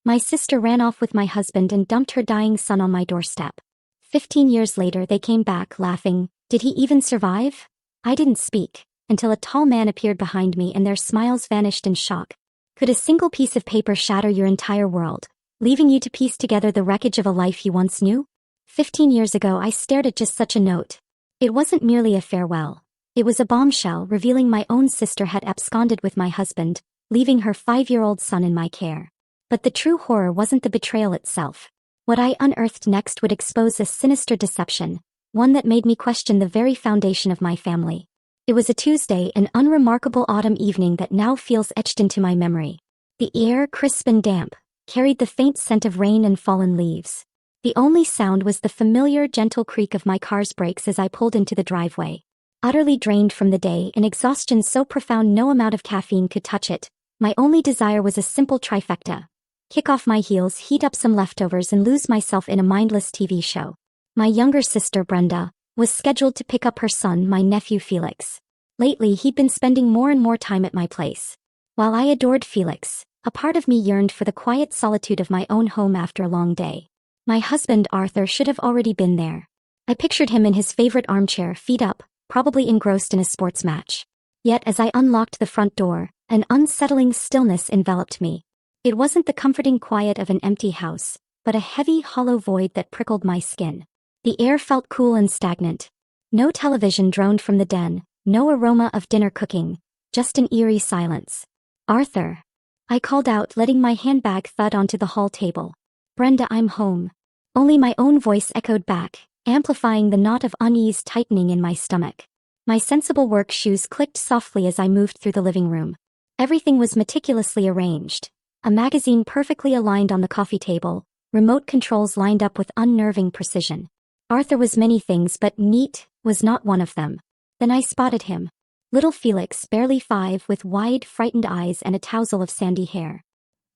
My sister ran off with my husband and dumped her dying son on my doorstep. 15 years later they came back, laughing. Did he even survive? I didn't speak, until a tall man appeared behind me and their smiles vanished in shock. Could a single piece of paper shatter your entire world, leaving you to piece together the wreckage of a life you once knew? 15 years ago I stared at just such a note. It wasn't merely a farewell. It was a bombshell revealing my own sister had absconded with my husband, leaving her 5-year-old son in my care. But the true horror wasn't the betrayal itself. What I unearthed next would expose a sinister deception, one that made me question the very foundation of my family. It was a Tuesday, an unremarkable autumn evening that now feels etched into my memory. The air, crisp and damp, carried the faint scent of rain and fallen leaves. The only sound was the familiar, gentle creak of my car's brakes as I pulled into the driveway. Utterly drained from the day, an exhaustion so profound no amount of caffeine could touch it, my only desire was a simple trifecta. Kick off my heels, heat up some leftovers and lose myself in a mindless TV show. My younger sister, Brenda, was scheduled to pick up her son, my nephew Felix. Lately he'd been spending more and more time at my place. While I adored Felix, a part of me yearned for the quiet solitude of my own home after a long day. My husband, Arthur, should have already been there. I pictured him in his favorite armchair, feet up, probably engrossed in a sports match. Yet as I unlocked the front door, an unsettling stillness enveloped me. It wasn't the comforting quiet of an empty house, but a heavy, hollow void that prickled my skin. The air felt cool and stagnant. No television droned from the den, no aroma of dinner cooking, just an eerie silence. Arthur. I called out, letting my handbag thud onto the hall table. Brenda, I'm home. Only my own voice echoed back, amplifying the knot of unease tightening in my stomach. My sensible work shoes clicked softly as I moved through the living room. Everything was meticulously arranged. A magazine perfectly aligned on the coffee table, remote controls lined up with unnerving precision. Arthur was many things, but neat was not one of them. Then I spotted him. Little Felix, barely 5, with wide, frightened eyes and a tousle of sandy hair.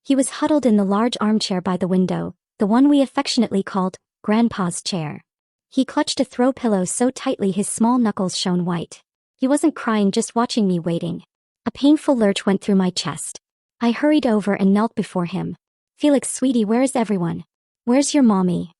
He was huddled in the large armchair by the window, the one we affectionately called Grandpa's chair. He clutched a throw pillow so tightly his small knuckles shone white. He wasn't crying, just watching me, waiting. A painful lurch went through my chest. I hurried over and knelt before him. Felix, sweetie, where's everyone? Where's your mommy?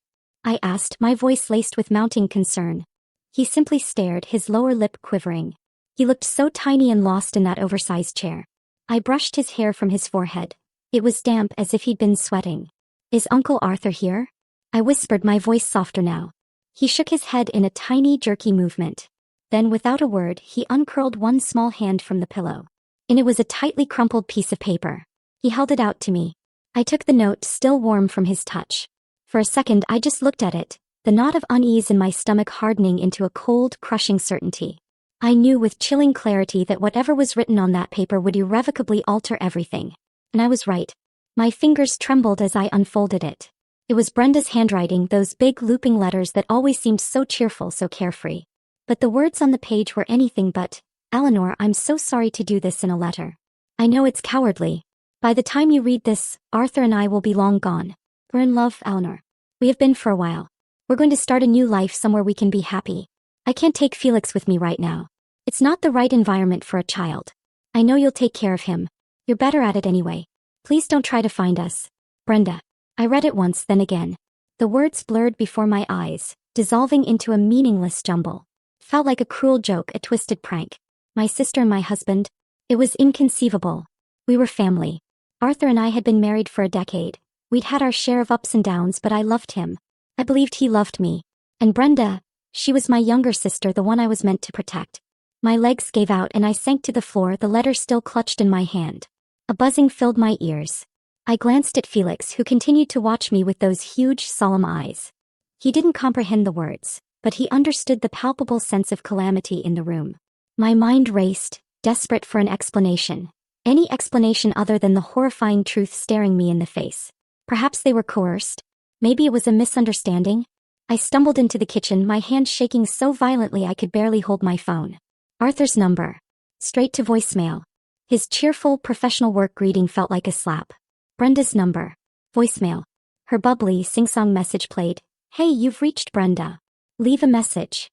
I asked, my voice laced with mounting concern. He simply stared, his lower lip quivering. He looked so tiny and lost in that oversized chair. I brushed his hair from his forehead. It was damp, as if he'd been sweating. Is Uncle Arthur here? I whispered, my voice softer now. He shook his head in a tiny, jerky movement. Then, without a word, he uncurled one small hand from the pillow. In it was a tightly crumpled piece of paper. He held it out to me. I took the note, still warm from his touch. For a second I just looked at it, the knot of unease in my stomach hardening into a cold, crushing certainty. I knew with chilling clarity that whatever was written on that paper would irrevocably alter everything. And I was right. My fingers trembled as I unfolded it. It was Brenda's handwriting, those big looping letters that always seemed so cheerful, so carefree. But the words on the page were anything but, Eleanor, I'm so sorry to do this in a letter. I know it's cowardly. By the time you read this, Arthur and I will be long gone. We're in love, Eleanor. We have been for a while. We're going to start a new life somewhere we can be happy. I can't take Felix with me right now. It's not the right environment for a child. I know you'll take care of him. You're better at it anyway. Please don't try to find us. Brenda. I read it once, then again. The words blurred before my eyes, dissolving into a meaningless jumble. Felt like a cruel joke, a twisted prank. My sister and my husband. It was inconceivable. We were family. Arthur and I had been married for a decade. We'd had our share of ups and downs, but I loved him. I believed he loved me. And Brenda, she was my younger sister, the one I was meant to protect. My legs gave out and I sank to the floor, the letter still clutched in my hand. A buzzing filled my ears. I glanced at Felix, who continued to watch me with those huge, solemn eyes. He didn't comprehend the words, but he understood the palpable sense of calamity in the room. My mind raced, desperate for an explanation. Any explanation other than the horrifying truth staring me in the face. Perhaps they were coerced. Maybe it was a misunderstanding. I stumbled into the kitchen, my hand shaking so violently I could barely hold my phone. Arthur's number. Straight to voicemail. His cheerful, professional work greeting felt like a slap. Brenda's number. Voicemail. Her bubbly, sing-song message played. Hey, you've reached Brenda. Leave a message.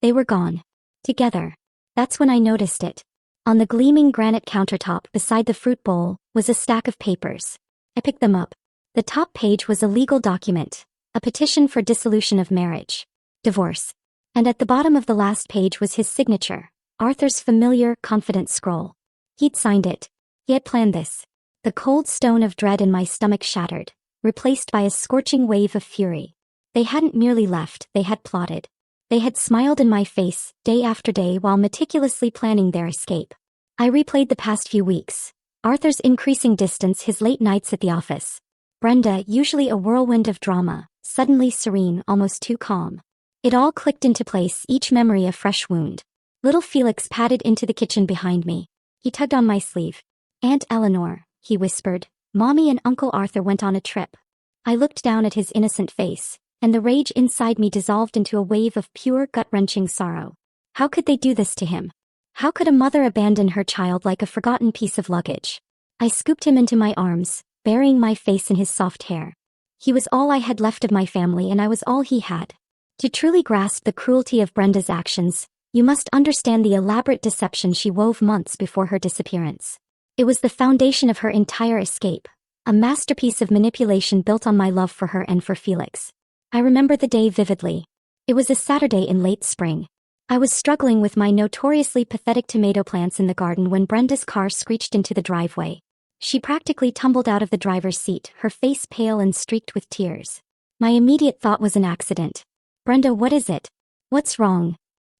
They were gone. Together. That's when I noticed it. On the gleaming granite countertop beside the fruit bowl was a stack of papers. I picked them up. The top page was a legal document, a petition for dissolution of marriage. Divorce. And at the bottom of the last page was his signature, Arthur's familiar, confident scroll. He'd signed it. He had planned this. The cold stone of dread in my stomach shattered, replaced by a scorching wave of fury. They hadn't merely left, they had plotted. They had smiled in my face, day after day, while meticulously planning their escape. I replayed the past few weeks. Arthur's increasing distance, his late nights at the office. Brenda, usually a whirlwind of drama, suddenly serene, almost too calm. It all clicked into place, each memory a fresh wound. Little Felix padded into the kitchen behind me. He tugged on my sleeve. "Aunt Eleanor," he whispered, "Mommy and Uncle Arthur went on a trip." I looked down at his innocent face, and the rage inside me dissolved into a wave of pure, gut-wrenching sorrow. How could they do this to him? How could a mother abandon her child like a forgotten piece of luggage? I scooped him into my arms, burying my face in his soft hair. He was all I had left of my family, and I was all he had. To truly grasp the cruelty of Brenda's actions, you must understand the elaborate deception she wove months before her disappearance. It was the foundation of her entire escape, a masterpiece of manipulation built on my love for her and for Felix. I remember the day vividly. It was a Saturday in late spring. I was struggling with my notoriously pathetic tomato plants in the garden when Brenda's car screeched into the driveway. She practically tumbled out of the driver's seat, her face pale and streaked with tears. My immediate thought was an accident. "Brenda, what is it? What's wrong?"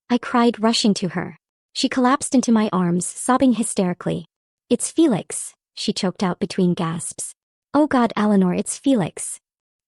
I cried, rushing to her. She collapsed into my arms, sobbing hysterically. "It's Felix," she choked out between gasps. "Oh God, Eleanor, it's Felix."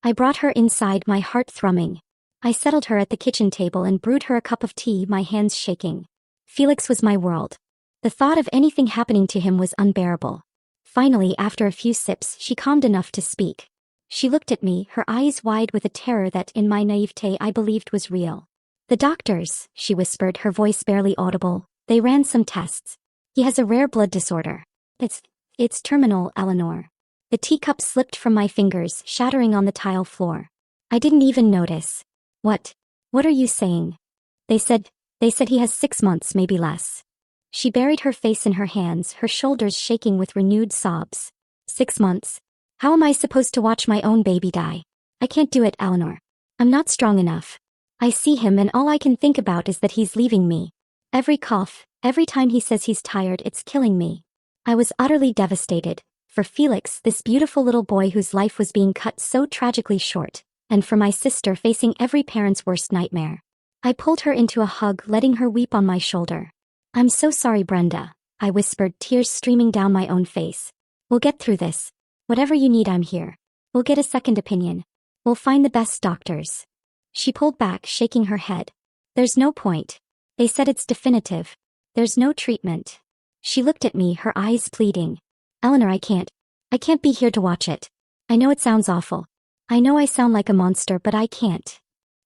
I brought her inside, my heart thrumming. I settled her at the kitchen table and brewed her a cup of tea, my hands shaking. Felix was my world. The thought of anything happening to him was unbearable. Finally, after a few sips, she calmed enough to speak. She looked at me, her eyes wide with a terror that, in my naivete, I believed was real. "The doctors," she whispered, her voice barely audible, "they ran some tests. He has a rare blood disorder. It's terminal, Eleanor." The teacup slipped from my fingers, shattering on the tile floor. I didn't even notice. What are you saying?" They said he has 6 months, maybe less." She buried her face in her hands, her shoulders shaking with renewed sobs. 6 months? How am I supposed to watch my own baby die? I can't do it, Eleanor. I'm not strong enough. I see him and all I can think about is that he's leaving me. Every cough, every time he says he's tired, it's killing me. I was utterly devastated. For Felix, this beautiful little boy whose life was being cut so tragically short, and for my sister facing every parent's worst nightmare. I pulled her into a hug, letting her weep on my shoulder. "I'm so sorry, Brenda," I whispered, tears streaming down my own face. "We'll get through this. Whatever you need, I'm here. We'll get a second opinion. We'll find the best doctors." She pulled back, shaking her head. "There's no point. They said it's definitive. There's no treatment." She looked at me, her eyes pleading. "Eleanor, I can't be here to watch it. I know it sounds awful. I know I sound like a monster, but I can't."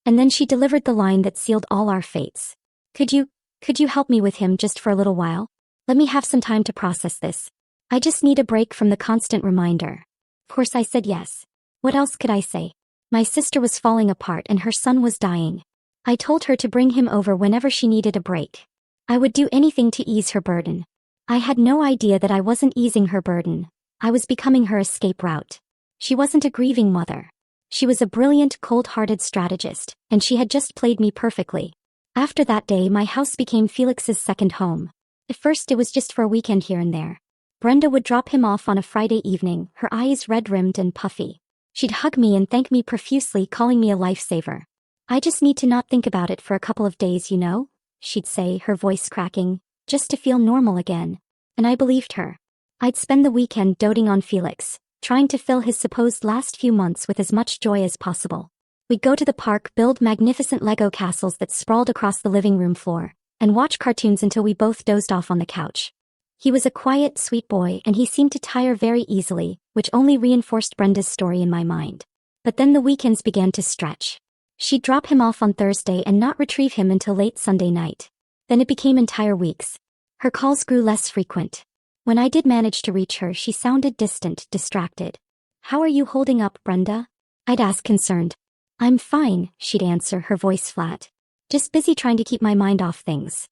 And then she delivered the line that sealed all our fates. Could you help me with him just for a little while? Let me have some time to process this. I just need a break from the constant reminder." Of course I said yes. What else could I say? My sister was falling apart and her son was dying. I told her to bring him over whenever she needed a break. I would do anything to ease her burden. I had no idea that I wasn't easing her burden. I was becoming her escape route. She wasn't a grieving mother. She was a brilliant, cold-hearted strategist, and she had just played me perfectly. After that day, my house became Felix's second home. At first, it was just for a weekend here and there. Brenda would drop him off on a Friday evening, her eyes red-rimmed and puffy. She'd hug me and thank me profusely, calling me a lifesaver. "I just need to not think about it for a couple of days, you know," she'd say, her voice cracking, "just to feel normal again." And I believed her. I'd spend the weekend doting on Felix, trying to fill his supposed last few months with as much joy as possible. We'd go to the park, build magnificent Lego castles that sprawled across the living room floor, and watch cartoons until we both dozed off on the couch. He was a quiet, sweet boy, and he seemed to tire very easily, which only reinforced Brenda's story in my mind. But then the weekends began to stretch. She'd drop him off on Thursday and not retrieve him until late Sunday night. Then it became entire weeks. Her calls grew less frequent. When I did manage to reach her, she sounded distant, distracted. "How are you holding up, Brenda?" I'd ask, concerned. "I'm fine," she'd answer, her voice flat. "Just busy trying to keep my mind off things."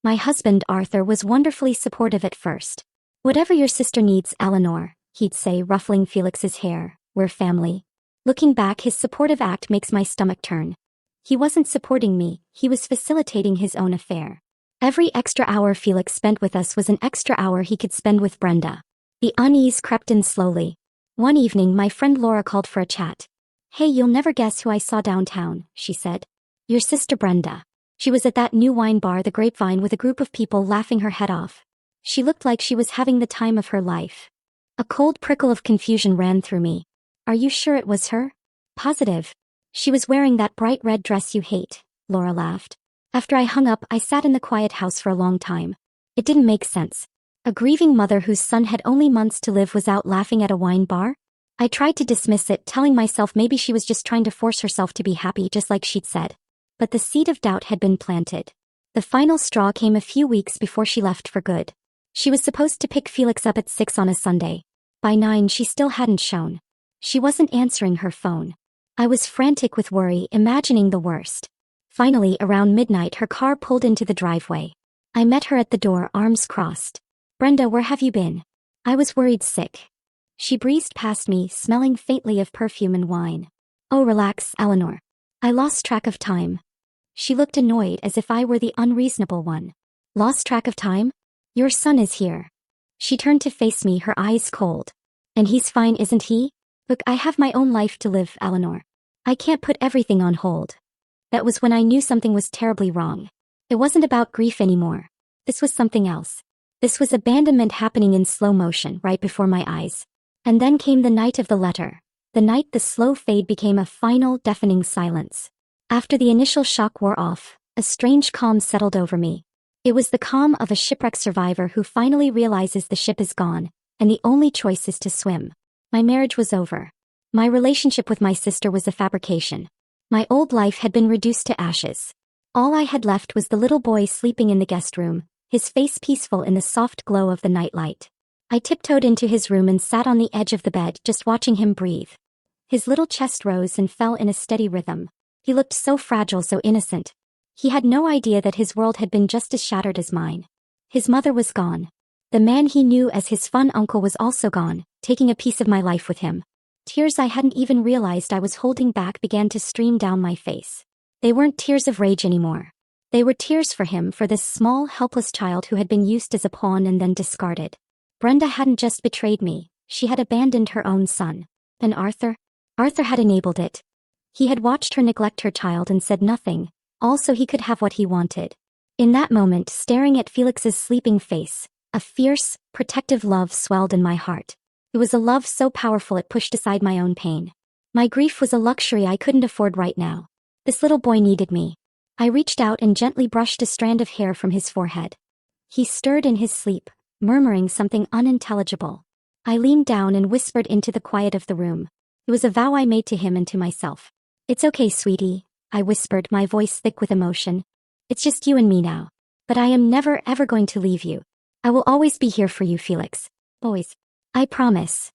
My husband, Arthur, was wonderfully supportive at first. "Whatever your sister needs, Eleanor," he'd say, ruffling Felix's hair. We're family. Looking back, his supportive act makes my stomach turn. He wasn't supporting me, he was facilitating his own affair. Every extra hour Felix spent with us was an extra hour he could spend with Brenda. The unease crept in slowly. One evening, my friend Laura called for a chat. "Hey, you'll never guess who I saw downtown," she said. "Your sister Brenda." She was at that new wine bar, the Grapevine, with a group of people laughing her head off. She looked like she was having the time of her life. A cold prickle of confusion ran through me. "Are you sure it was her?" "Positive. She was wearing that bright red dress you hate," Laura laughed. After I hung up, I sat in the quiet house for a long time. It didn't make sense. A grieving mother whose son had only months to live was out laughing at a wine bar? I tried to dismiss it, telling myself maybe she was just trying to force herself to be happy, just like she'd said. But the seed of doubt had been planted. The final straw came a few weeks before she left for good. She was supposed to pick Felix up at 6 on a Sunday. By 9 she still hadn't shown. She wasn't answering her phone. I was frantic with worry, imagining the worst. Finally, around midnight, her car pulled into the driveway. I met her at the door, arms crossed. "Brenda, where have you been?" I was worried sick. She breezed past me, smelling faintly of perfume and wine. "Oh, relax, Eleanor. I lost track of time." She looked annoyed, as if I were the unreasonable one. "Lost track of time? Your son is here." She turned to face me, her eyes cold. "And he's fine, isn't he?" "Look, I have my own life to live, Eleanor. I can't put everything on hold." That was when I knew something was terribly wrong. It wasn't about grief anymore. This was something else. This was abandonment happening in slow motion right before my eyes. And then came the night of the letter. The night the slow fade became a final, deafening silence. After the initial shock wore off, a strange calm settled over me. It was the calm of a shipwreck survivor who finally realizes the ship is gone, and the only choice is to swim. My marriage was over. My relationship with my sister was a fabrication. My old life had been reduced to ashes. All I had left was the little boy sleeping in the guest room, his face peaceful in the soft glow of the nightlight. I tiptoed into his room and sat on the edge of the bed, just watching him breathe. His little chest rose and fell in a steady rhythm. He looked so fragile, so innocent. He had no idea that his world had been just as shattered as mine. His mother was gone. The man he knew as his fun uncle was also gone, taking a piece of my life with him. Tears I hadn't even realized I was holding back began to stream down my face. They weren't tears of rage anymore. They were tears for him, for this small, helpless child who had been used as a pawn and then discarded. Brenda hadn't just betrayed me, she had abandoned her own son. And Arthur? Arthur had enabled it. He had watched her neglect her child and said nothing, all so he could have what he wanted. In that moment, staring at Felix's sleeping face, a fierce, protective love swelled in my heart. It was a love so powerful it pushed aside my own pain. My grief was a luxury I couldn't afford right now. This little boy needed me. I reached out and gently brushed a strand of hair from his forehead. He stirred in his sleep, murmuring something unintelligible. I leaned down and whispered into the quiet of the room. It was a vow I made to him and to myself. "It's okay, sweetie," I whispered, my voice thick with emotion. "It's just you and me now. But I am never ever going to leave you. I will always be here for you, Felix. Always. I promise."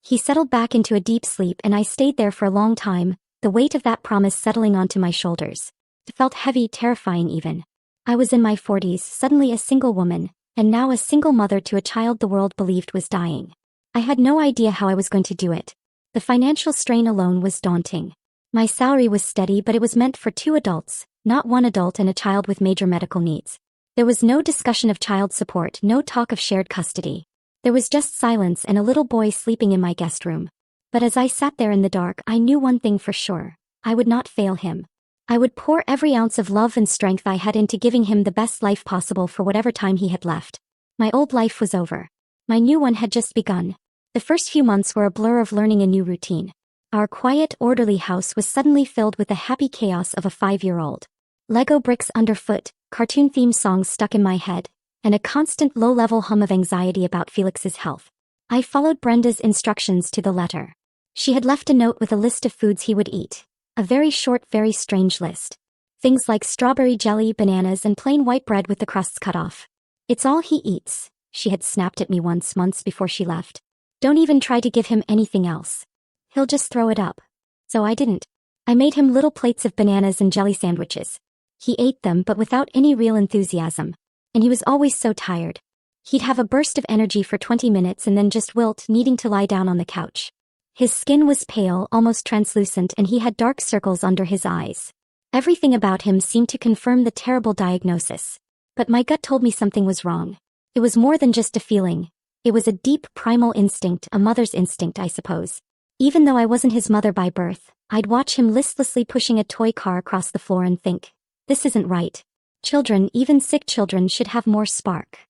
He settled back into a deep sleep and I stayed there for a long time, the weight of that promise settling onto my shoulders. It felt heavy, terrifying even. I was in my 40s, suddenly a single woman, and now a single mother to a child the world believed was dying. I had no idea how I was going to do it. The financial strain alone was daunting. My salary was steady, but it was meant for 2 adults, not 1 adult and a child with major medical needs. There was no discussion of child support, no talk of shared custody. There was just silence and a little boy sleeping in my guest room. But as I sat there in the dark, I knew one thing for sure. I would not fail him. I would pour every ounce of love and strength I had into giving him the best life possible for whatever time he had left. My old life was over. My new one had just begun. The first few months were a blur of learning a new routine. Our quiet, orderly house was suddenly filled with the happy chaos of a 5-year-old. Lego bricks underfoot, cartoon-themed songs stuck in my head, and a constant low-level hum of anxiety about Felix's health. I followed Brenda's instructions to the letter. She had left a note with a list of foods he would eat. A very short, very strange list. Things like strawberry jelly, bananas, and plain white bread with the crusts cut off. "It's all he eats," she had snapped at me once, months before she left. "Don't even try to give him anything else. He'll just throw it up." So I didn't. I made him little plates of bananas and jelly sandwiches. He ate them, but without any real enthusiasm. And he was always so tired. He'd have a burst of energy for 20 minutes and then just wilt, needing to lie down on the couch. His skin was pale, almost translucent, and he had dark circles under his eyes. Everything about him seemed to confirm the terrible diagnosis. But my gut told me something was wrong. It was more than just a feeling. It was a deep primal instinct, a mother's instinct, I suppose. Even though I wasn't his mother by birth, I'd watch him listlessly pushing a toy car across the floor and think, this isn't right. Children, even sick children, should have more spark.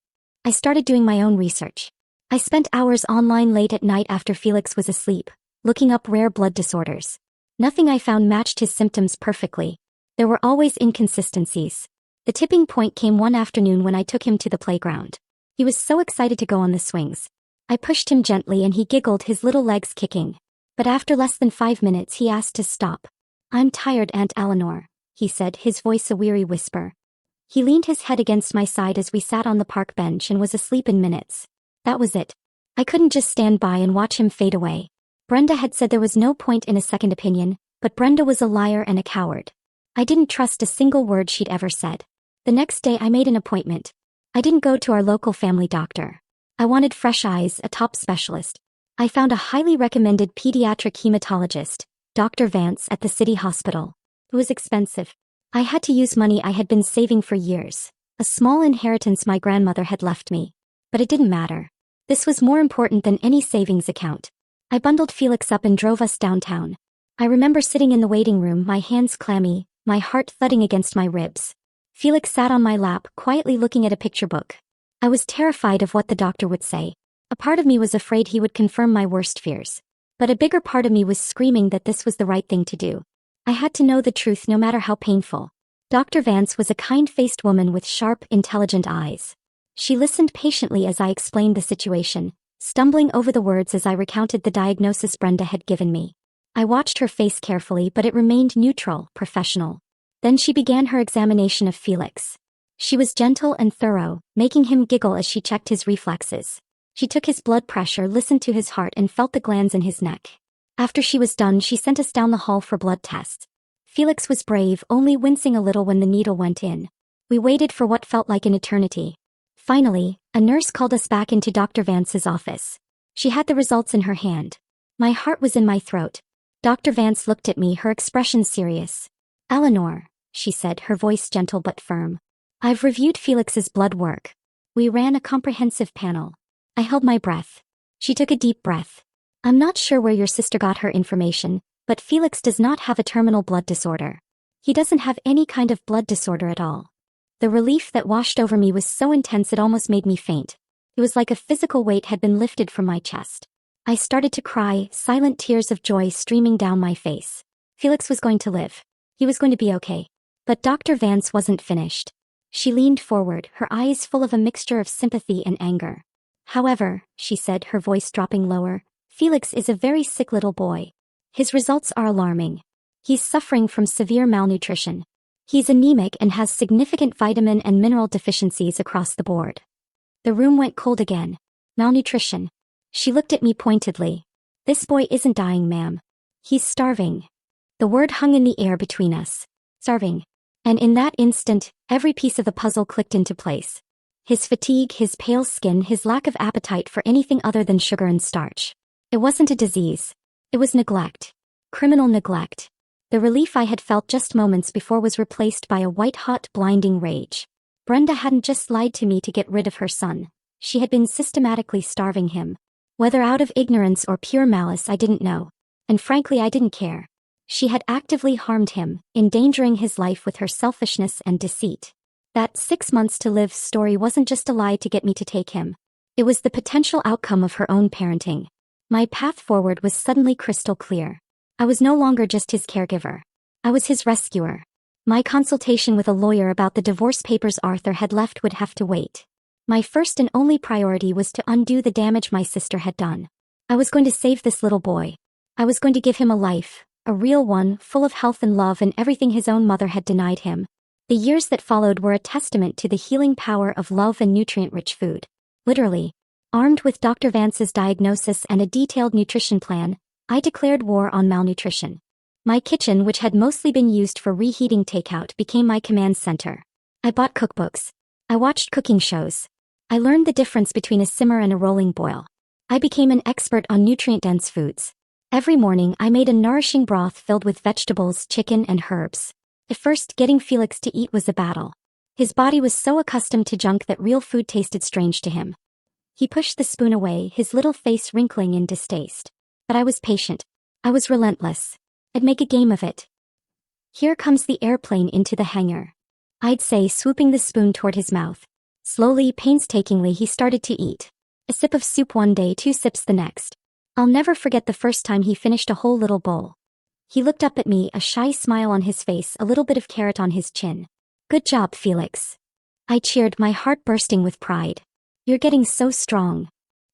I started doing my own research. I spent hours online late at night after Felix was asleep, looking up rare blood disorders. Nothing I found matched his symptoms perfectly. There were always inconsistencies. The tipping point came one afternoon when I took him to the playground. He was so excited to go on the swings. I pushed him gently and he giggled, his little legs kicking. But after less than 5 minutes he asked to stop. "I'm tired, Aunt Eleanor," he said, his voice a weary whisper. He leaned his head against my side as we sat on the park bench and was asleep in minutes. That was it. I couldn't just stand by and watch him fade away. Brenda had said there was no point in a second opinion, but Brenda was a liar and a coward. I didn't trust a single word she'd ever said. The next day I made an appointment. I didn't go to our local family doctor. I wanted fresh eyes, a top specialist. I found a highly recommended pediatric hematologist, Dr. Vance, at the city hospital. It was expensive. I had to use money I had been saving for years, a small inheritance my grandmother had left me. But it didn't matter. This was more important than any savings account. I bundled Felix up and drove us downtown. I remember sitting in the waiting room, my hands clammy, my heart thudding against my ribs. Felix sat on my lap, quietly looking at a picture book. I was terrified of what the doctor would say. A part of me was afraid he would confirm my worst fears. But a bigger part of me was screaming that this was the right thing to do. I had to know the truth no matter how painful. Dr. Vance was a kind-faced woman with sharp, intelligent eyes. She listened patiently as I explained the situation, stumbling over the words as I recounted the diagnosis Brenda had given me. I watched her face carefully, but it remained neutral, professional. Then she began her examination of Felix. She was gentle and thorough, making him giggle as she checked his reflexes. She took his blood pressure, listened to his heart, and felt the glands in his neck. After she was done, she sent us down the hall for blood tests. Felix was brave, only wincing a little when the needle went in. We waited for what felt like an eternity. Finally, a nurse called us back into Dr. Vance's office. She had the results in her hand. My heart was in my throat. Dr. Vance looked at me, her expression serious. "Eleanor," she said, her voice gentle but firm. "I've reviewed Felix's blood work. We ran a comprehensive panel." I held my breath. She took a deep breath. "I'm not sure where your sister got her information, but Felix does not have a terminal blood disorder. He doesn't have any kind of blood disorder at all." The relief that washed over me was so intense it almost made me faint. It was like a physical weight had been lifted from my chest. I started to cry, silent tears of joy streaming down my face. Felix was going to live. He was going to be okay. But Dr. Vance wasn't finished. She leaned forward, her eyes full of a mixture of sympathy and anger. "However," she said, her voice dropping lower, "Felix is a very sick little boy. His results are alarming. He's suffering from severe malnutrition. He's anemic and has significant vitamin and mineral deficiencies across the board." The room went cold again. "Malnutrition." She looked at me pointedly. "This boy isn't dying, ma'am. He's starving." The word hung in the air between us. Starving. And in that instant, every piece of the puzzle clicked into place. His fatigue, his pale skin, his lack of appetite for anything other than sugar and starch. It wasn't a disease. It was neglect. Criminal neglect. The relief I had felt just moments before was replaced by a white-hot, blinding rage. Brenda hadn't just lied to me to get rid of her son. She had been systematically starving him. Whether out of ignorance or pure malice, I didn't know. And frankly, I didn't care. She had actively harmed him, endangering his life with her selfishness and deceit. That 6 months to live story wasn't just a lie to get me to take him. It was the potential outcome of her own parenting. My path forward was suddenly crystal clear. I was no longer just his caregiver. I was his rescuer. My consultation with a lawyer about the divorce papers Arthur had left would have to wait. My first and only priority was to undo the damage my sister had done. I was going to save this little boy. I was going to give him a life, a real one, full of health and love and everything his own mother had denied him. The years that followed were a testament to the healing power of love and nutrient-rich food. Literally. Armed with Dr. Vance's diagnosis and a detailed nutrition plan, I declared war on malnutrition. My kitchen, which had mostly been used for reheating takeout, became my command center. I bought cookbooks. I watched cooking shows. I learned the difference between a simmer and a rolling boil. I became an expert on nutrient-dense foods. Every morning I made a nourishing broth filled with vegetables, chicken, and herbs. At first, getting Felix to eat was a battle. His body was so accustomed to junk that real food tasted strange to him. He pushed the spoon away, his little face wrinkling in distaste. But I was patient. I was relentless. I'd make a game of it. Here comes the airplane into the hangar, I'd say, swooping the spoon toward his mouth. Slowly, painstakingly, he started to eat. A sip of soup one day, 2 sips the next. I'll never forget the first time he finished a whole little bowl. He looked up at me, a shy smile on his face, a little bit of carrot on his chin. Good job, Felix. I cheered, my heart bursting with pride. You're getting so strong.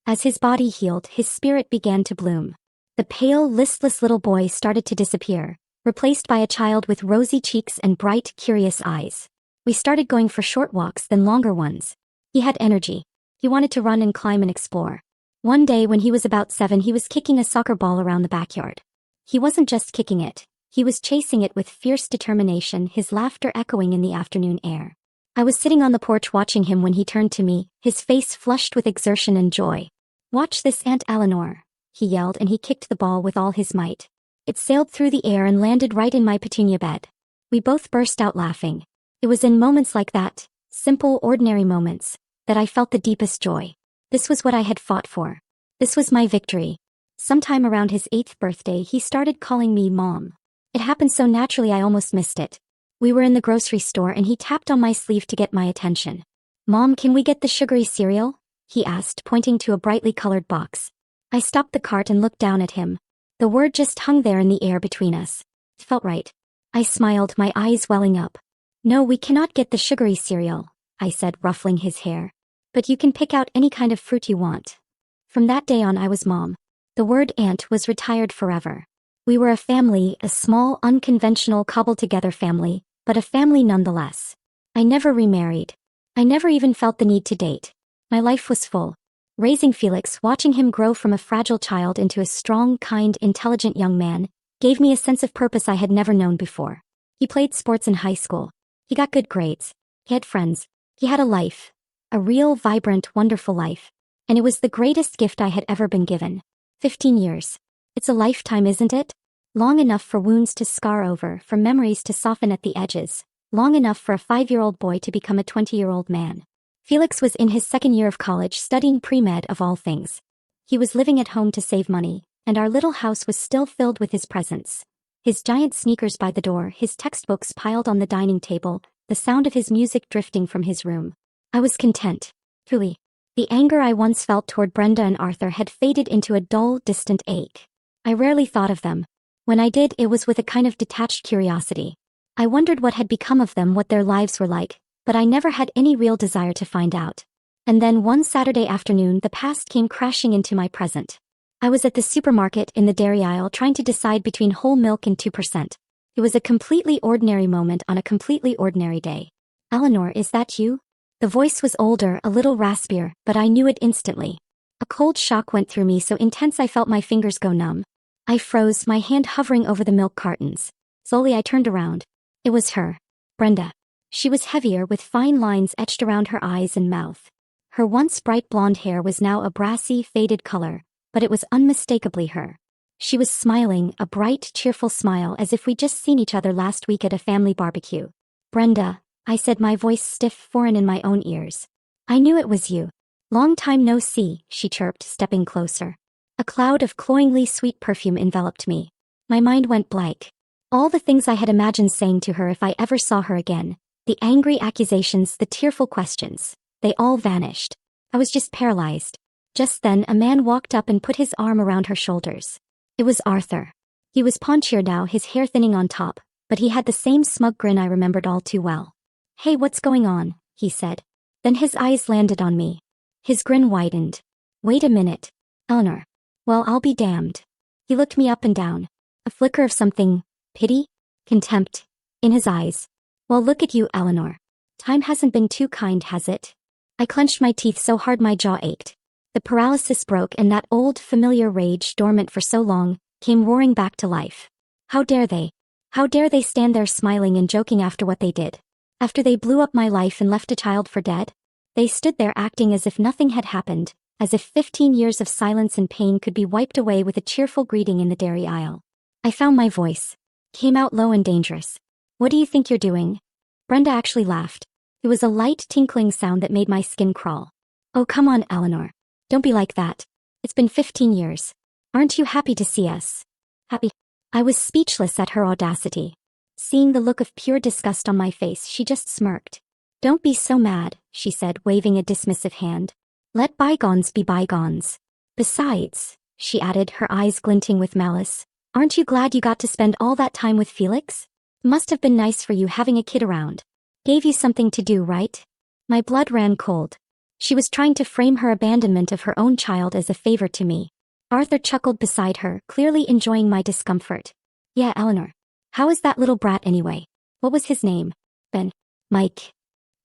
As his body healed, his spirit began to bloom. The pale, listless little boy started to disappear, replaced by a child with rosy cheeks and bright, curious eyes. We started going for short walks, then longer ones. He had energy. He wanted to run and climb and explore. One day when he was about 7, he was kicking a soccer ball around the backyard. He wasn't just kicking it. He was chasing it with fierce determination, his laughter echoing in the afternoon air. I was sitting on the porch watching him when he turned to me, his face flushed with exertion and joy. Watch this, Aunt Eleanor, he yelled, and he kicked the ball with all his might. It sailed through the air and landed right in my petunia bed. We both burst out laughing. It was in moments like that, simple, ordinary moments, that I felt the deepest joy. This was what I had fought for. This was my victory. Sometime around his 8th birthday, he started calling me Mom. It happened so naturally I almost missed it. We were in the grocery store and he tapped on my sleeve to get my attention. Mom, can we get the sugary cereal? He asked, pointing to a brightly colored box. I stopped the cart and looked down at him. The word just hung there in the air between us. It felt right. I smiled, my eyes welling up. No, we cannot get the sugary cereal, I said, ruffling his hair. But you can pick out any kind of fruit you want. From that day on I was Mom. The word aunt was retired forever. We were a family, a small, unconventional, cobbled-together family, but a family nonetheless. I never remarried. I never even felt the need to date. My life was full. Raising Felix, watching him grow from a fragile child into a strong, kind, intelligent young man, gave me a sense of purpose I had never known before. He played sports in high school. He got good grades. He had friends. He had a life. A real, vibrant, wonderful life. And it was the greatest gift I had ever been given. 15 years. It's a lifetime, isn't it? Long enough for wounds to scar over, for memories to soften at the edges. Long enough for a 5-year-old boy to become a 20-year-old man. Felix was in his 2nd year of college, studying pre-med of all things. He was living at home to save money, and our little house was still filled with his presents. His giant sneakers by the door, his textbooks piled on the dining table, the sound of his music drifting from his room. I was content. Truly. The anger I once felt toward Brenda and Arthur had faded into a dull, distant ache. I rarely thought of them. When I did, it was with a kind of detached curiosity. I wondered what had become of them, what their lives were like, but I never had any real desire to find out. And then one Saturday afternoon, the past came crashing into my present. I was at the supermarket in the dairy aisle trying to decide between whole milk and 2%. It was a completely ordinary moment on a completely ordinary day. Eleanor, is that you? The voice was older, a little raspier, but I knew it instantly. A cold shock went through me, so intense I felt my fingers go numb. I froze, my hand hovering over the milk cartons. Slowly I turned around. It was her. Brenda. She was heavier, with fine lines etched around her eyes and mouth. Her once bright blonde hair was now a brassy, faded color, but it was unmistakably her. She was smiling, a bright, cheerful smile, as if we'd just seen each other last week at a family barbecue. Brenda, I said, my voice stiff, foreign in my own ears. I knew it was you. Long time no see, she chirped, stepping closer. A cloud of cloyingly sweet perfume enveloped me. My mind went blank. All the things I had imagined saying to her if I ever saw her again, the angry accusations, the tearful questions, they all vanished. I was just paralyzed. Just then a man walked up and put his arm around her shoulders. It was Arthur. He was paunchier now, his hair thinning on top, but he had the same smug grin I remembered all too well. Hey, what's going on? He said. Then his eyes landed on me. His grin widened. Wait a minute. Eleanor. Well, I'll be damned. He looked me up and down. A flicker of something, pity? Contempt, in his eyes. Well, look at you, Eleanor. Time hasn't been too kind, has it? I clenched my teeth so hard my jaw ached. The paralysis broke and that old, familiar rage, dormant for so long, came roaring back to life. How dare they? How dare they stand there smiling and joking after what they did? After they blew up my life and left a child for dead? They stood there acting as if nothing had happened, as if 15 years of silence and pain could be wiped away with a cheerful greeting in the dairy aisle. I found my voice. Came out low and dangerous. What do you think you're doing? Brenda actually laughed. It was a light tinkling sound that made my skin crawl. Oh, come on, Eleanor. Don't be like that. It's been 15 years. Aren't you happy to see us? Happy? I was speechless at her audacity. Seeing the look of pure disgust on my face, she just smirked. Don't be so mad, she said, waving a dismissive hand. Let bygones be bygones. Besides, she added, her eyes glinting with malice, aren't you glad you got to spend all that time with Felix? Must have been nice for you having a kid around. Gave you something to do, right? My blood ran cold. She was trying to frame her abandonment of her own child as a favor to me. Arthur chuckled beside her, clearly enjoying my discomfort. Yeah, Eleanor. How is that little brat anyway? What was his name? Ben. Mike.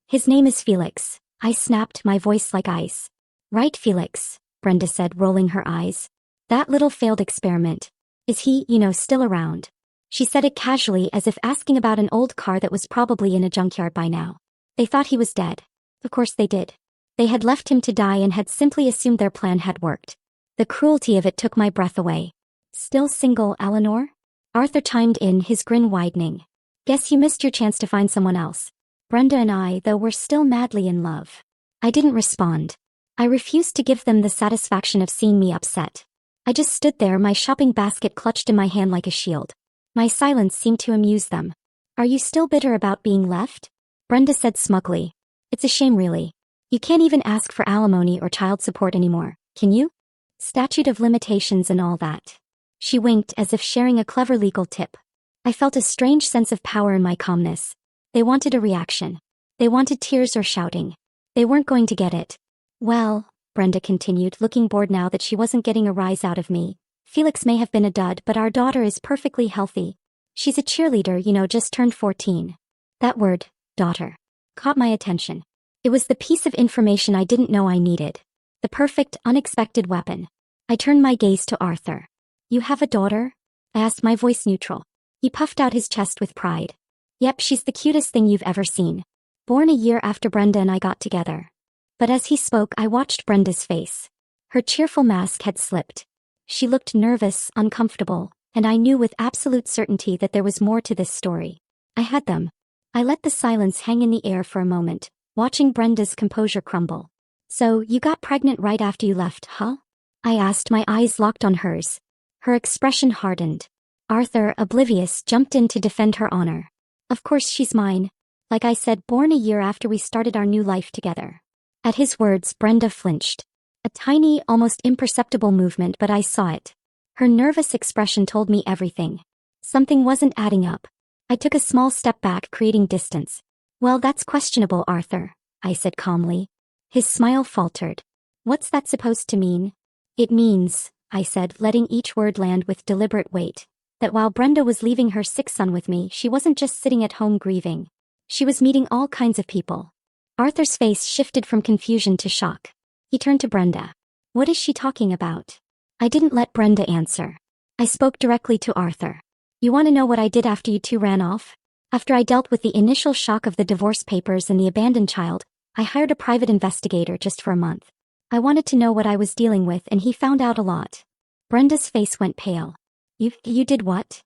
His name is Felix. I snapped, my voice like ice. Right, Felix, Brenda said, rolling her eyes. That little failed experiment. Is he, still around? She said it casually, as if asking about an old car that was probably in a junkyard by now. They thought he was dead. Of course they did. They had left him to die and had simply assumed their plan had worked. The cruelty of it took my breath away. Still single, Eleanor? Arthur chimed in, his grin widening. Guess you missed your chance to find someone else. Brenda and I, though, were still madly in love. I didn't respond. I refused to give them the satisfaction of seeing me upset. I just stood there, my shopping basket clutched in my hand like a shield. My silence seemed to amuse them. Are you still bitter about being left? Brenda said smugly. It's a shame, really. You can't even ask for alimony or child support anymore, can you? Statute of limitations and all that. She winked as if sharing a clever legal tip. I felt a strange sense of power in my calmness. They wanted a reaction. They wanted tears or shouting. They weren't going to get it. Well, Brenda continued, looking bored now that she wasn't getting a rise out of me. Felix may have been a dud, but our daughter is perfectly healthy. She's a cheerleader, just turned 14. That word, daughter, caught my attention. It was the piece of information I didn't know I needed. The perfect, unexpected weapon. I turned my gaze to Arthur. You have a daughter? I asked, my voice neutral. He puffed out his chest with pride. Yep, she's the cutest thing you've ever seen. Born a year after Brenda and I got together. But as he spoke, I watched Brenda's face. Her cheerful mask had slipped. She looked nervous, uncomfortable, and I knew with absolute certainty that there was more to this story. I had them. I let the silence hang in the air for a moment, watching Brenda's composure crumble. So, you got pregnant right after you left, huh? I asked, my eyes locked on hers. Her expression hardened. Arthur, oblivious, jumped in to defend her honor. Of course she's mine. Like I said, born a year after we started our new life together. At his words, Brenda flinched. A tiny, almost imperceptible movement, but I saw it. Her nervous expression told me everything. Something wasn't adding up. I took a small step back, creating distance. Well, that's questionable, Arthur, I said calmly. His smile faltered. What's that supposed to mean? It means, I said, letting each word land with deliberate weight, that while Brenda was leaving her sick son with me, she wasn't just sitting at home grieving. She was meeting all kinds of people. Arthur's face shifted from confusion to shock. He turned to Brenda. What is she talking about? I didn't let Brenda answer. I spoke directly to Arthur. You want to know what I did after you two ran off? After I dealt with the initial shock of the divorce papers and the abandoned child, I hired a private investigator just for a month. I wanted to know what I was dealing with, and he found out a lot. Brenda's face went pale. You did what?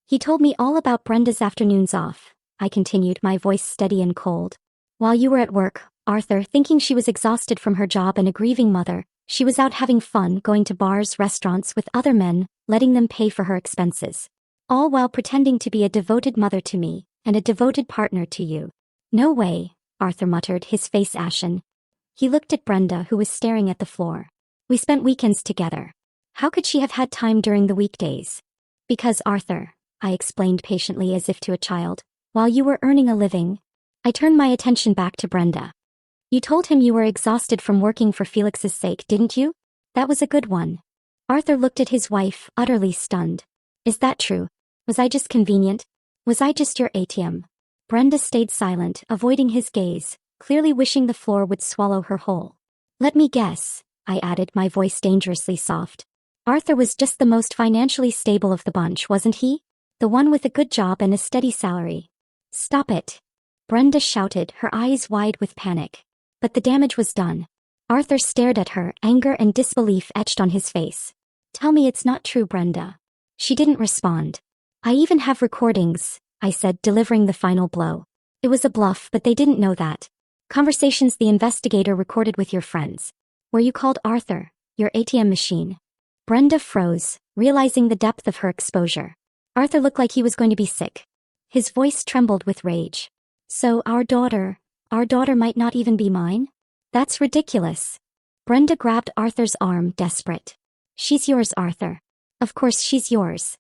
He told me all about Brenda's afternoons off, I continued, my voice steady and cold. While you were at work, Arthur, thinking she was exhausted from her job and a grieving mother, she was out having fun, going to bars, restaurants with other men, letting them pay for her expenses. All while pretending to be a devoted mother to me, and a devoted partner to you. No way, Arthur muttered, his face ashen. He looked at Brenda, who was staring at the floor. We spent weekends together. How could she have had time during the weekdays? Because Arthur, I explained patiently as if to a child, while you were earning a living. I turned my attention back to Brenda. You told him you were exhausted from working for Felix's sake, didn't you? That was a good one. Arthur looked at his wife, utterly stunned. Is that true? Was I just convenient? Was I just your ATM? Brenda stayed silent, avoiding his gaze, clearly wishing the floor would swallow her whole. Let me guess, I added, my voice dangerously soft. Arthur was just the most financially stable of the bunch, wasn't he? The one with a good job and a steady salary. Stop it. Brenda shouted, her eyes wide with panic. But the damage was done. Arthur stared at her, anger and disbelief etched on his face. Tell me it's not true, Brenda. She didn't respond. I even have recordings, I said, delivering the final blow. It was a bluff, but they didn't know that. Conversations the investigator recorded with your friends. Where you called Arthur, your ATM machine. Brenda froze, realizing the depth of her exposure. Arthur looked like he was going to be sick. His voice trembled with rage. So our daughter might not even be mine? That's ridiculous. Brenda grabbed Arthur's arm, desperate. She's yours, Arthur. Of course she's yours.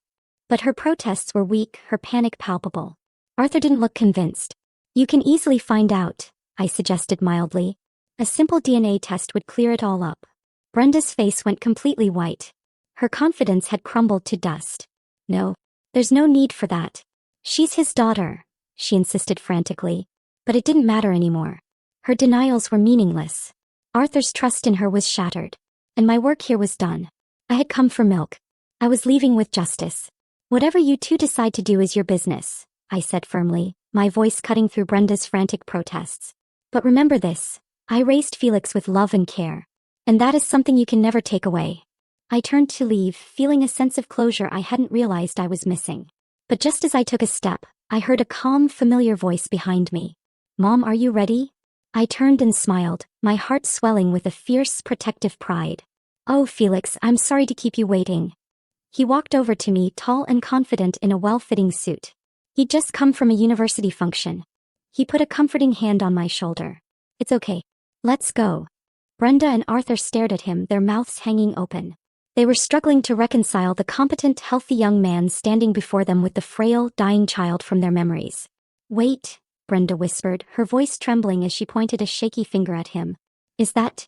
But her protests were weak, her panic palpable. Arthur didn't look convinced. You can easily find out, I suggested mildly. A simple DNA test would clear it all up. Brenda's face went completely white. Her confidence had crumbled to dust. No, there's no need for that. She's his daughter, she insisted frantically. But it didn't matter anymore. Her denials were meaningless. Arthur's trust in her was shattered. And my work here was done. I had come for milk. I was leaving with justice. Whatever you two decide to do is your business, I said firmly, my voice cutting through Brenda's frantic protests. But remember this, I raised Felix with love and care. And that is something you can never take away. I turned to leave, feeling a sense of closure I hadn't realized I was missing. But just as I took a step, I heard a calm, familiar voice behind me. Mom, are you ready? I turned and smiled, my heart swelling with a fierce, protective pride. Oh, Felix, I'm sorry to keep you waiting. He walked over to me, tall and confident in a well-fitting suit. He'd just come from a university function. He put a comforting hand on my shoulder. It's okay. Let's go. Brenda and Arthur stared at him, their mouths hanging open. They were struggling to reconcile the competent, healthy young man standing before them with the frail, dying child from their memories. Wait, Brenda whispered, her voice trembling as she pointed a shaky finger at him. Is that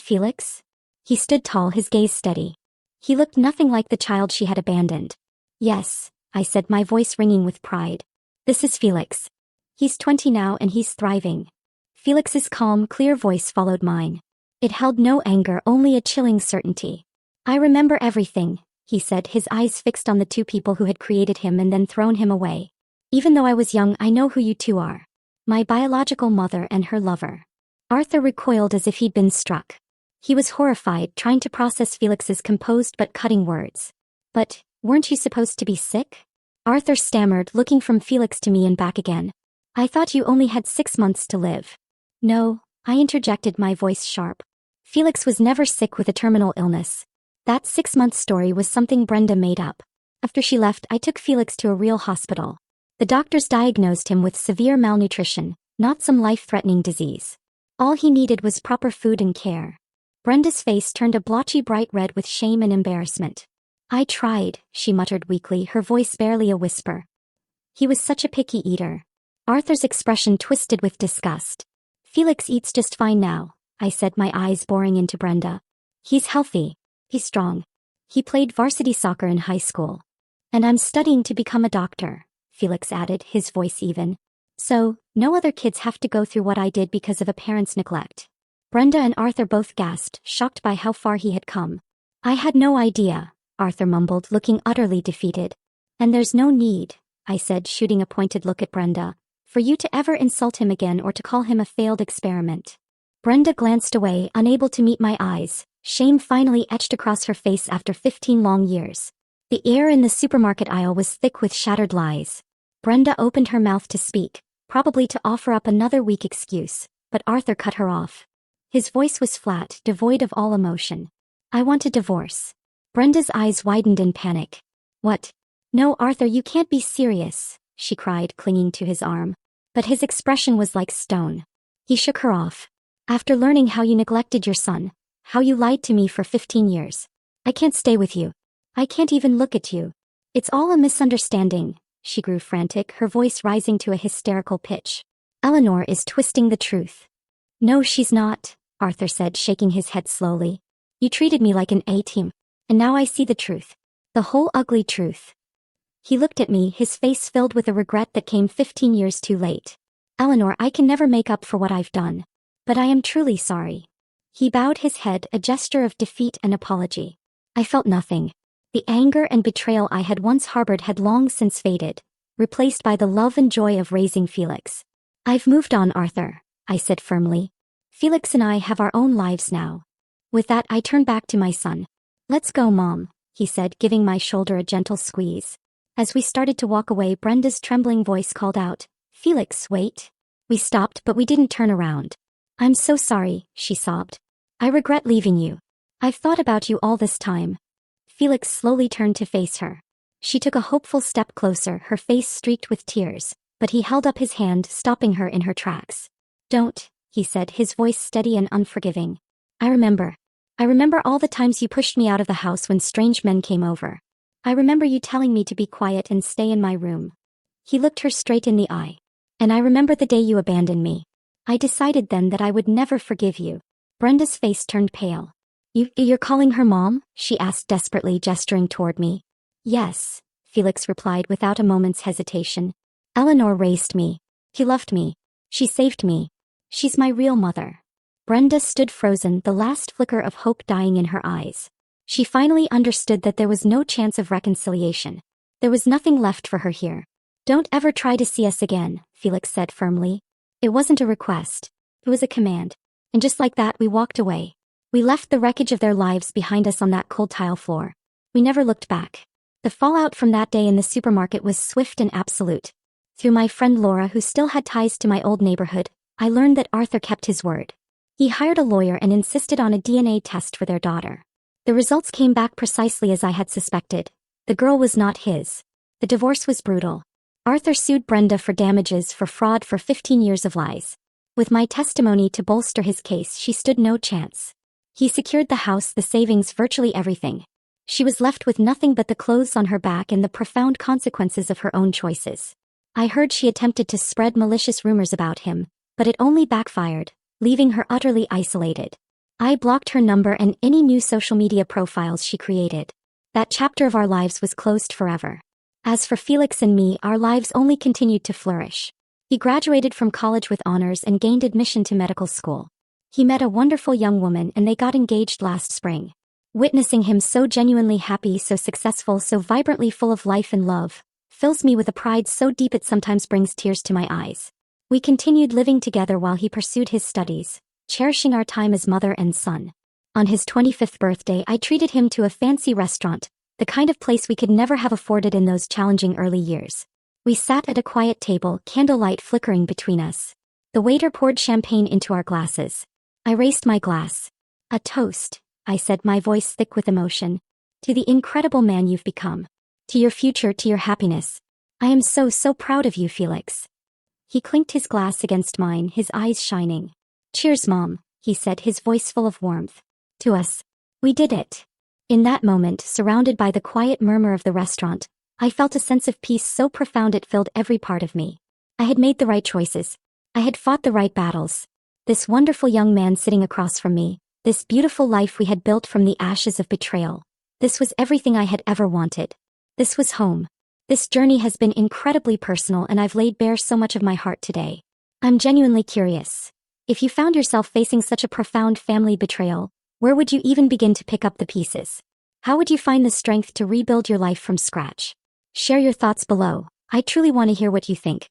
Felix? He stood tall, his gaze steady. He looked nothing like the child she had abandoned. Yes, I said, my voice ringing with pride. This is Felix. He's 20 now and he's thriving. Felix's calm, clear voice followed mine. It held no anger, only a chilling certainty. I remember everything, he said, his eyes fixed on the two people who had created him and then thrown him away. Even though I was young, I know who you two are. My biological mother and her lover. Arthur recoiled as if he'd been struck. He was horrified, trying to process Felix's composed but cutting words. But, weren't you supposed to be sick? Arthur stammered, looking from Felix to me and back again. I thought you only had 6 months to live. No, I interjected, my voice sharp. Felix was never sick with a terminal illness. That 6-month story was something Brenda made up. After she left, I took Felix to a real hospital. The doctors diagnosed him with severe malnutrition, not some life-threatening disease. All he needed was proper food and care. Brenda's face turned a blotchy bright red with shame and embarrassment. I tried, she muttered weakly, her voice barely a whisper. He was such a picky eater. Arthur's expression twisted with disgust. Felix eats just fine now, I said, my eyes boring into Brenda. He's healthy. He's strong. He played varsity soccer in high school. And I'm studying to become a doctor, Felix added, his voice even. So, no other kids have to go through what I did because of a parent's neglect. Brenda and Arthur both gasped, shocked by how far he had come. I had no idea, Arthur mumbled, looking utterly defeated. And there's no need, I said, shooting a pointed look at Brenda, for you to ever insult him again or to call him a failed experiment. Brenda glanced away, unable to meet my eyes, shame finally etched across her face after 15 long years. The air in the supermarket aisle was thick with shattered lies. Brenda opened her mouth to speak, probably to offer up another weak excuse, but Arthur cut her off. His voice was flat, devoid of all emotion. I want a divorce. Brenda's eyes widened in panic. What? No, Arthur, you can't be serious, she cried, clinging to his arm. But his expression was like stone. He shook her off. After learning how you neglected your son, how you lied to me for 15 years. I can't stay with you. I can't even look at you. It's all a misunderstanding, she grew frantic, her voice rising to a hysterical pitch. Eleanor is twisting the truth. No, she's not, Arthur said, shaking his head slowly. You treated me like an A-team. And now I see the truth. The whole ugly truth. He looked at me, his face filled with a regret that came 15 years too late. Eleanor, I can never make up for what I've done. But I am truly sorry. He bowed his head, a gesture of defeat and apology. I felt nothing. The anger and betrayal I had once harbored had long since faded, replaced by the love and joy of raising Felix. I've moved on, Arthur, I said firmly. Felix and I have our own lives now. With that, I turned back to my son. Let's go, Mom, he said, giving my shoulder a gentle squeeze. As we started to walk away, Brenda's trembling voice called out, Felix, wait. We stopped, but we didn't turn around. I'm so sorry, she sobbed. I regret leaving you. I've thought about you all this time. Felix slowly turned to face her. She took a hopeful step closer, her face streaked with tears, but he held up his hand, stopping her in her tracks. Don't, he said, his voice steady and unforgiving. I remember all the times you pushed me out of the house when strange men came over. I remember you telling me to be quiet and stay in my room. He looked her straight in the eye. And I remember the day you abandoned me. I decided then that I would never forgive you. Brenda's face turned pale. You're calling her Mom? She asked desperately, gesturing toward me. Yes, Felix replied without a moment's hesitation. Eleanor raised me. She loved me. She saved me. She's my real mother. Brenda stood frozen, the last flicker of hope dying in her eyes. She finally understood that there was no chance of reconciliation. There was nothing left for her here. Don't ever try to see us again, Felix said firmly. It wasn't a request. It was a command. And just like that, we walked away. We left the wreckage of their lives behind us on that cold tile floor. We never looked back. The fallout from that day in the supermarket was swift and absolute. Through my friend Laura, who still had ties to my old neighborhood, I learned that Arthur kept his word. He hired a lawyer and insisted on a DNA test for their daughter. The results came back precisely as I had suspected. The girl was not his. The divorce was brutal. Arthur sued Brenda for damages for fraud for 15 years of lies. With my testimony to bolster his case, she stood no chance. He secured the house, the savings, virtually everything. She was left with nothing but the clothes on her back and the profound consequences of her own choices. I heard she attempted to spread malicious rumors about him, but it only backfired, leaving her utterly isolated. I blocked her number and any new social media profiles she created. That chapter of our lives was closed forever. As for Felix and me, our lives only continued to flourish. He graduated from college with honors and gained admission to medical school. He met a wonderful young woman and they got engaged last spring. Witnessing him so genuinely happy, so successful, so vibrantly full of life and love, fills me with a pride so deep it sometimes brings tears to my eyes. We continued living together while he pursued his studies, cherishing our time as mother and son. On his 25th birthday, I treated him to a fancy restaurant, the kind of place we could never have afforded in those challenging early years. We sat at a quiet table, candlelight flickering between us. The waiter poured champagne into our glasses. I raised my glass. A toast, I said, my voice thick with emotion. To the incredible man you've become. To your future, to your happiness. I am so proud of you, Felix. He clinked his glass against mine, his eyes shining. Cheers, Mom, he said, his voice full of warmth. To us. We did it. In that moment, surrounded by the quiet murmur of the restaurant, I felt a sense of peace so profound it filled every part of me. I had made the right choices. I had fought the right battles. This wonderful young man sitting across from me, this beautiful life we had built from the ashes of betrayal. This was everything I had ever wanted. This was home. This journey has been incredibly personal and I've laid bare so much of my heart today. I'm genuinely curious. If you found yourself facing such a profound family betrayal, where would you even begin to pick up the pieces? How would you find the strength to rebuild your life from scratch? Share your thoughts below. I truly want to hear what you think.